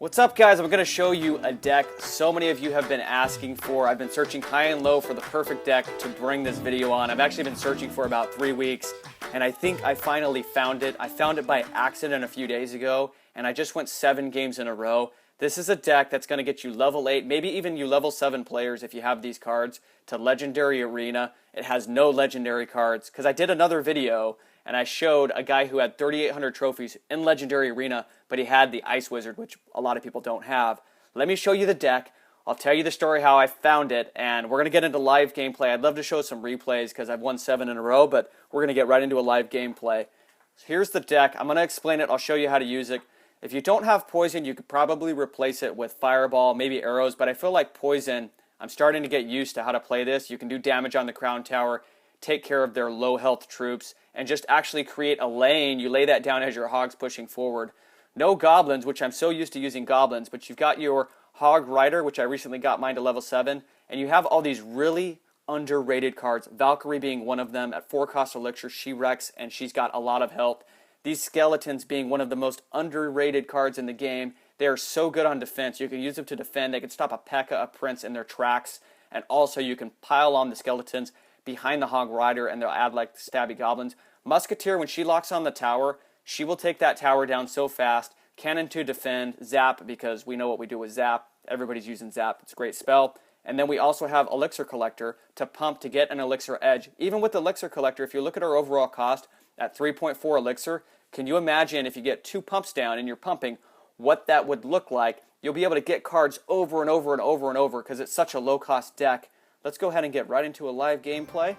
What's up, guys? I'm going to show you a deck so many of you have been asking for. I've been searching high and low for the perfect deck to bring this video on. I've actually been searching for about 3 weeks, and I think I finally found it. I found it by accident a few days ago, and I just went 7 games in a row. This is a deck that's going to get you level 8, maybe even you level 7 players if you have these cards, to Legendary Arena. It has no legendary cards, because I did another video and I showed a guy who had 3,800 trophies in Legendary Arena, but he had the Ice Wizard, which a lot of people don't have. Let me show you the deck. I'll tell you the story how I found it, and we're going to get into live gameplay. I'd love to show some replays because I've won 7 in a row, but we're going to get right into a live gameplay. So here's the deck. I'm going to explain it. I'll show you how to use it. If you don't have Poison, you could probably replace it with Fireball, maybe Arrows, but I feel like Poison, I'm starting to get used to how to play this. You can do damage on the Crown Tower, take care of their low health troops, and just actually create a lane. You lay that down as your Hogs pushing forward. No Goblins, which I'm so used to using Goblins, but you've got your Hog Rider, which I recently got mine to level 7, and you have all these really underrated cards, Valkyrie being one of them. At 4 cost elixir, she wrecks, and she's got a lot of health. These Skeletons being one of the most underrated cards in the game. They are so good on defense. You can use them to defend. They can stop a P.E.K.K.A., a Prince in their tracks, and also you can pile on the Skeletons behind the Hog Rider, and they'll add like stabby Goblins. Musketeer, when she locks on the tower, she will take that tower down so fast. Cannon to defend, Zap, because we know what we do with Zap. Everybody's using Zap. It's a great spell. And then we also have Elixir Collector to pump to get an Elixir Edge. Even with Elixir Collector, if you look at our overall cost at 3.4 Elixir, can you imagine if you get 2 pumps down and you're pumping, what that would look like? You'll be able to get cards over and over and over and over because it's such a low-cost deck. Let's go ahead and get right into a live gameplay.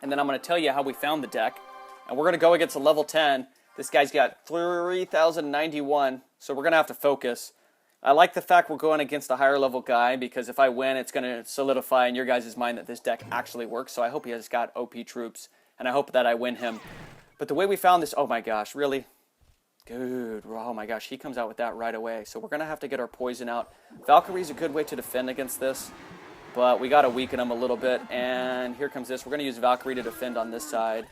And then I'm going to tell you how we found the deck. And we're going to go against a level 10. This guy's got 3,091, so we're going to have to focus. I like the fact we're going against a higher level guy because if I win, it's going to solidify in your guys' mind that this deck actually works. So I hope he has got OP troops, and I hope that I win him. But the way we found this, oh my gosh, really? Dude, oh my gosh, he comes out with that right away. So we're going to have to get our poison out. Valkyrie's a good way to defend against this, but we got to weaken him a little bit. And here comes this. We're going to use Valkyrie to defend on this side.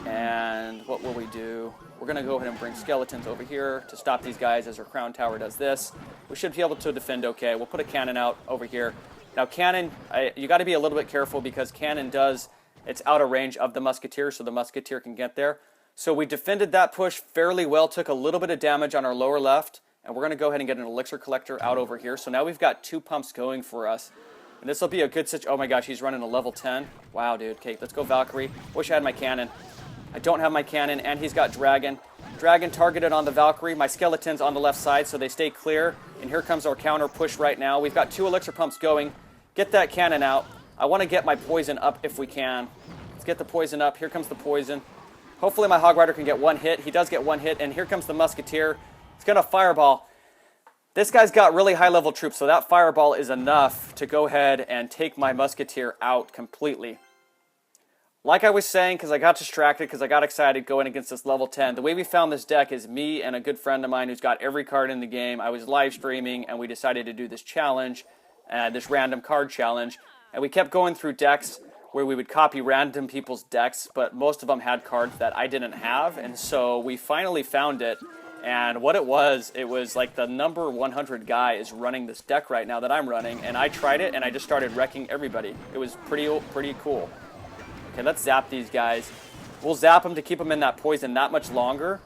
And what will we do? We're going to go ahead and bring Skeletons over here to stop these guys as our Crown Tower does this. We should be able to defend okay. We'll put a Cannon out over here. Now Cannon, you got to be a little bit careful because Cannon it's out of range of the Musketeer, so the Musketeer can get there. So we defended that push fairly well, took a little bit of damage on our lower left, and we're going to go ahead and get an Elixir Collector out over here. So now we've got 2 pumps going for us. And this will be a good situation. Oh my gosh, he's running a level 10. Wow, dude. Okay, let's go Valkyrie. Wish I had my Cannon. I don't have my Cannon, and he's got Dragon. Dragon targeted on the Valkyrie. My Skeletons on the left side, so they stay clear. And here comes our counter push right now. We've got 2 Elixir pumps going. Get that Cannon out. I want to get my poison up if we can. Let's get the poison up. Here comes the poison. Hopefully my Hog Rider can get 1 hit. He does get 1 hit, and here comes the Musketeer. He's going to Fireball. This guy's got really high-level troops, so that Fireball is enough to go ahead and take my Musketeer out completely. Like I was saying, because I got distracted, because I got excited going against this level 10, the way we found this deck is me and a good friend of mine who's got every card in the game. I was live streaming, and we decided to do this challenge, this random card challenge, and we kept going through decks where we would copy random people's decks, but most of them had cards that I didn't have, and so we finally found it. And what it was like the number 100 guy is running this deck right now that I'm running, and I tried it, and I just started wrecking everybody. It was pretty cool. Okay, let's zap these guys. We'll zap them to keep them in that poison that much longer,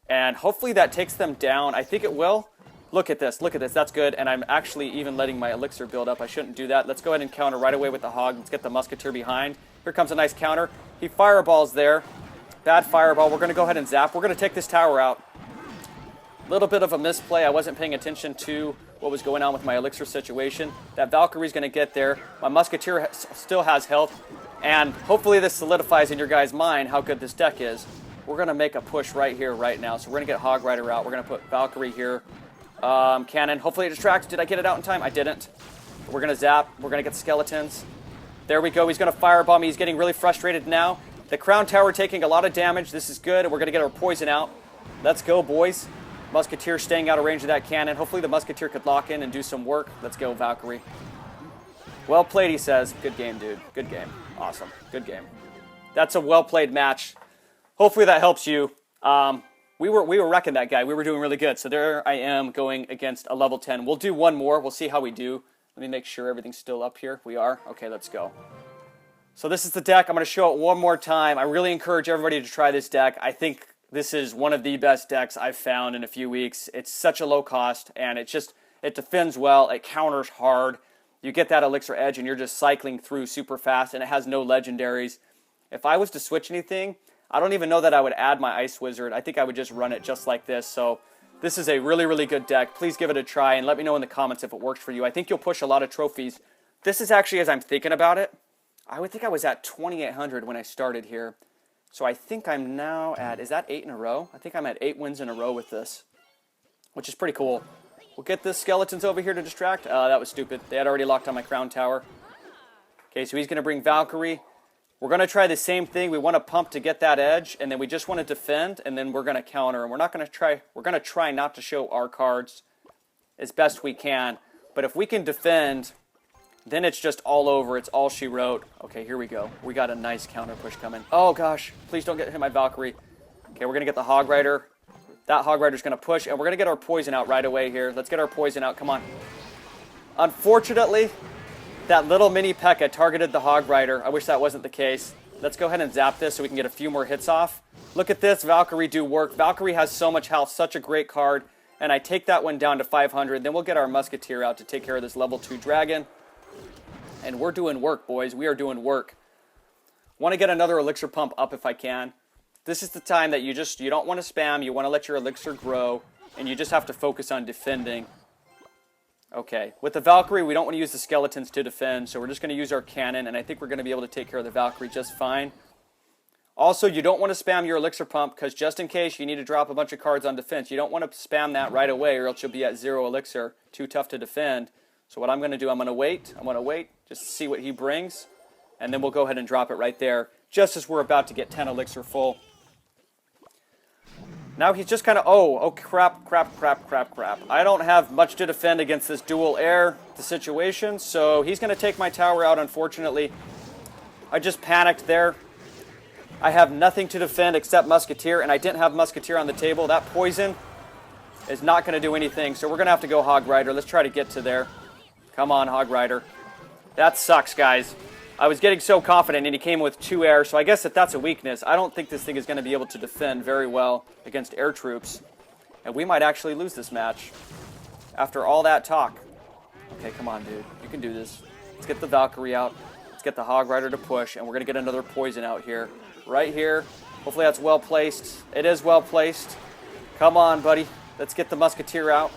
and hopefully that takes them down. I think it will. Look at this, that's good, and I'm actually even letting my elixir build up. I shouldn't do that. Let's go ahead and counter right away with the Hog. Let's get the Musketeer behind. Here comes a nice counter. He fireballs there. Bad fireball. We're going to go ahead and zap. We're going to take this tower out. Little bit of a misplay. I wasn't paying attention to what was going on with my elixir situation. That Valkyrie's going to get there. My Musketeer still has health, and hopefully this solidifies in your guys' mind how good this deck is. We're going to make a push right here, right now. So we're going to get Hog Rider out. We're going to put Valkyrie here. Cannon. Hopefully it distracts. Did I get it out in time? I didn't. We're going to zap. We're going to get Skeletons. There we go. He's going to fireball me. He's getting really frustrated now. The Crown Tower taking a lot of damage. This is good. We're going to get our poison out. Let's go, boys. Musketeer staying out of range of that cannon. Hopefully the Musketeer could lock in and do some work. Let's go, Valkyrie. Well played, he says. Good game, dude. Good game. Awesome. Good game. That's a well-played match. Hopefully that helps you. we were wrecking that guy. We were doing really good. So there I am going against a level 10. We'll do one more. We'll see how we do. Let me make sure everything's still up here. We are. Okay, let's go. So this is the deck. I'm going to show it one more time. I really encourage everybody to try this deck. I think this is one of the best decks I've found in a few weeks. It's such a low cost, and it defends well. It counters hard. You get that elixir edge, and you're just cycling through super fast, and it has no legendaries. If I was to switch anything, I don't even know that I would add my Ice Wizard. I think I would just run it just like this. So this is a really, really good deck. Please give it a try, and let me know in the comments if it works for you. I think you'll push a lot of trophies. This is actually, as I'm thinking about it, I would think I was at 2,800 when I started here. So I think I'm now at, is that 8 in a row? I think I'm at 8 wins in a row with this, which is pretty cool. We'll get the skeletons over here to distract. That was stupid. They had already locked on my crown tower. Okay, so he's going to bring Valkyrie. We're going to try the same thing. We want to pump to get that edge, and then we just want to defend, and then we're going to counter. And we're going to try not to show our cards as best we can. But if we can defend, then it's just all over. It's all she wrote. Okay, here we go. We got a nice counter push coming. Oh, gosh. Please don't get hit by Valkyrie. Okay, we're going to get the Hog Rider. That Hog Rider's going to push, and we're going to get our poison out right away here. Let's get our poison out. Come on. Unfortunately, that little mini P.E.K.K.A. targeted the Hog Rider. I wish that wasn't the case. Let's go ahead and zap this so we can get a few more hits off. Look at this. Valkyrie do work. Valkyrie has so much health. Such a great card. And I take that one down to 500. Then we'll get our Musketeer out to take care of this level 2 dragon. And we're doing work, boys. We are doing work. Want to get another elixir pump up if I can. This is the time that you don't want to spam. You want to let your elixir grow. And you just have to focus on defending. Okay, with the Valkyrie, we don't want to use the skeletons to defend, so we're just going to use our cannon, and I think we're going to be able to take care of the Valkyrie just fine. Also, you don't want to spam your elixir pump, because just in case you need to drop a bunch of cards on defense, you don't want to spam that right away, or else you'll be at 0 elixir. Too tough to defend. So what I'm going to do, I'm going to wait, just see what he brings, and then we'll go ahead and drop it right there, just as we're about to get 10 elixir full. Now he's just kind of, oh, crap. I don't have much to defend against this dual air situation, so he's going to take my tower out, unfortunately. I just panicked there. I have nothing to defend except Musketeer, and I didn't have Musketeer on the table. That poison is not going to do anything, so we're going to have to go Hog Rider. Let's try to get to there. Come on, Hog Rider. That sucks, guys. I was getting so confident, and he came with 2 air, so I guess that's a weakness. I don't think this thing is going to be able to defend very well against air troops, and we might actually lose this match after all that talk. Okay, come on, dude. You can do this. Let's get the Valkyrie out. Let's get the Hog Rider to push, and we're going to get another poison out here. Right here. Hopefully that's well placed. It is well placed. Come on, buddy. Let's get the Musketeer out.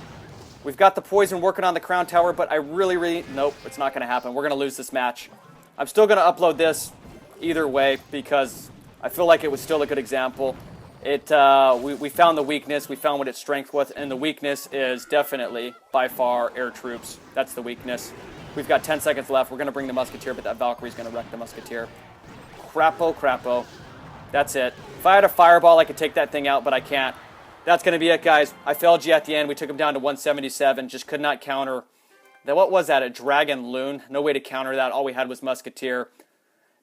We've got the poison working on the crown tower, but I really... Nope, it's not going to happen. We're going to lose this match. I'm still going to upload this either way because I feel like it was still a good example. We found the weakness, we found what its strength was, and the weakness is definitely, by far, air troops. That's the weakness. We've got 10 seconds left. We're going to bring the Musketeer, but that Valkyrie's going to wreck the Musketeer. Crapo. That's it. If I had a fireball, I could take that thing out, but I can't. That's going to be it, guys. I failed you at the end. We took him down to 177. Just could not counter. Then what was that? A Dragon Loon? No way to counter that. All we had was Musketeer.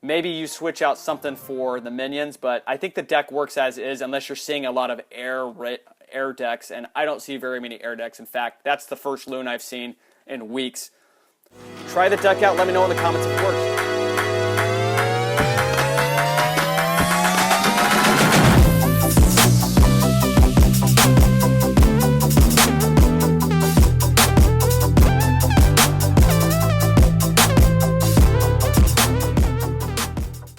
Maybe you switch out something for the minions, but I think the deck works as is unless you're seeing a lot of air decks, and I don't see very many air decks. In fact, that's the first Loon I've seen in weeks. Try the deck out. Let me know in the comments if it works.